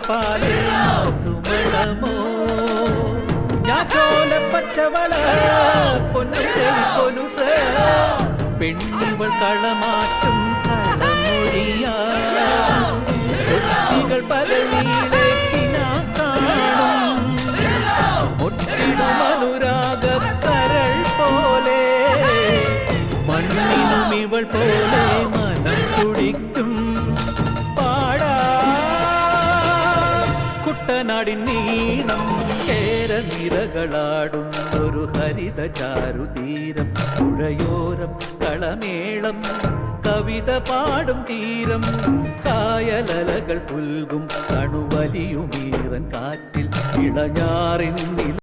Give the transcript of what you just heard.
പാലേ സുമണമോ ഞാറ്റോല പച്ചവള പൊന്നുകൊലുസ് പെണ്ണുകൾ കളമാറ്റും കളമൊഴിയാ കുട്ടികൾ പകലിലേക്കിനാ കാണും ഒട്ടിടും അനുരാഗക്കരൾ പോലെ മണ്ണിനും ഇവൾ പോലെ മനം തുടിക്കും പാടാ കുട്ടനാടിൻ നീണം കേരനിരകളാടും ഒരു ഹരിത ചാരുതീരം പുഴയോരം കളമേളം കവിത പാടും തീരം കായലലകൾ പുൽകും കണുവലിയുമീറൻ കാറ്റിൽ ഇളഞ്ഞാറിൻ